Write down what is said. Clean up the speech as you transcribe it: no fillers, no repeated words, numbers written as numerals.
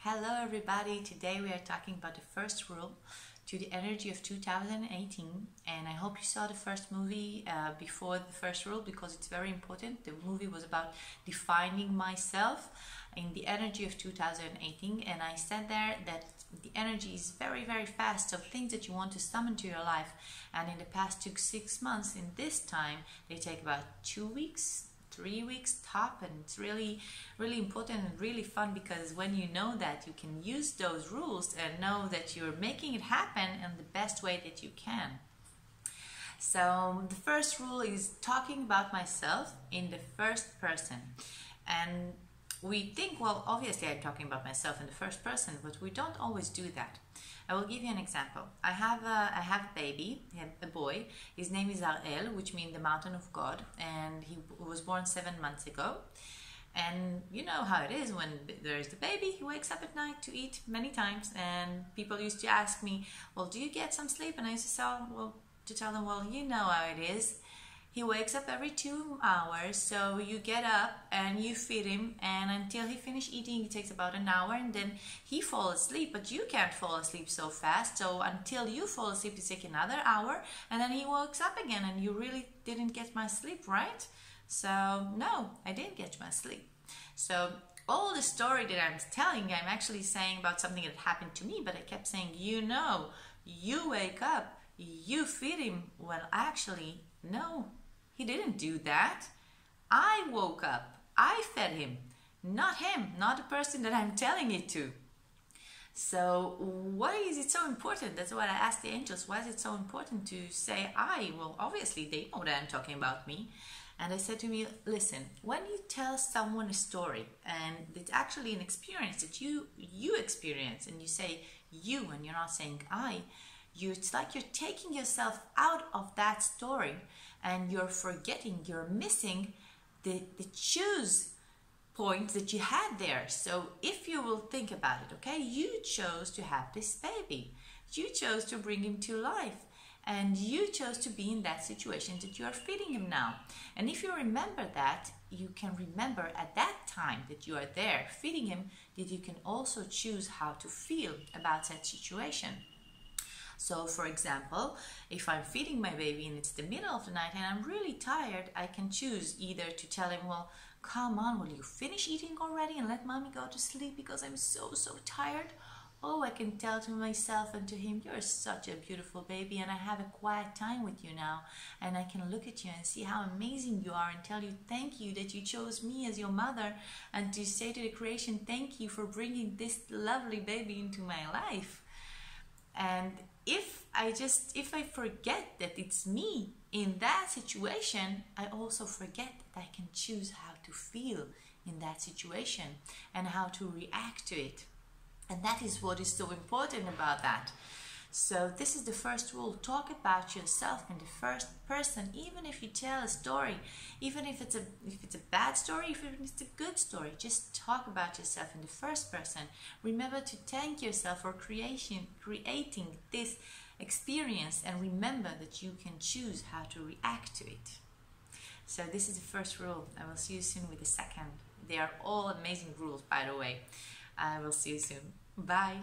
Hello everybody, today we are talking about the first rule to the energy of 2018, and I hope you saw the first movie before the first rule because it's very important. The movie was about defining myself in the energy of 2018, and I said there that the energy is very fast, so things that you want to summon to your life, and in the past took 6 months, in this time they take about 2 weeks, 3 weeks top, and it's really important and really fun because when you know that, you can use those rules and know that you're making it happen in the best way that you can. So the first rule is talking about myself in the first person, and we think, well, obviously I'm talking about myself in the first person, but we don't always do that. I will give you an example. I have a baby, a boy. His name is Ariel, which means the mountain of God, and he was born 7 months ago. And you know how it is when there's the baby, he wakes up at night to eat many times, and people used to ask me, well, do you get some sleep? And I used to tell them, well, you know how it is. He wakes up every 2 hours, so you get up and you feed him, and until he finishes eating, it takes about an hour, and then he falls asleep, but you can't fall asleep so fast, so until you fall asleep, it takes another hour, and then he wakes up again, and you really didn't get my sleep, right? So, no, I didn't get my sleep. So, all the story that I'm telling, I'm actually saying about something that happened to me, but I kept saying, you know, you wake up, you feed him. Well, actually, no. He didn't do that. I woke up, I fed him, not him, not the person that I'm telling it to. So why is it so important? That's what I asked the angels. Why is it so important to say I? Well, obviously they know that I'm talking about me. And they said to me, listen, when you tell someone a story and it's actually an experience that you experience, and you say you and you're not saying I, it's like you're taking yourself out of that story and you're forgetting, you're missing the choose point that you had there. So if you will think about it, okay, you chose to have this baby. You chose to bring him to life. And you chose to be in that situation that you are feeding him now. And if you remember that, you can remember at that time that you are there feeding him, that you can also choose how to feel about that situation. So for example, if I'm feeding my baby and it's the middle of the night and I'm really tired, I can choose either to tell him, well, come on, will you finish eating already and let mommy go to sleep because I'm so tired? Oh, I can tell to myself and to him, you're such a beautiful baby and I have a quiet time with you now, and I can look at you and see how amazing you are and tell you thank you that you chose me as your mother, and to say to the creation, thank you for bringing this lovely baby into my life. And if I forget that it's me in that situation, I also forget that I can choose how to feel in that situation and how to react to it. And that is what is so important about that. So this is the first rule. Talk about yourself in the first person, even if you tell a story, even if it's a bad story, if it's a good story, just talk about yourself in the first person. Remember to thank yourself for creating this experience, and remember that you can choose how to react to it. So this is the first rule. I will see you soon with the second. They are all amazing rules, by the way. I will see you soon. Bye.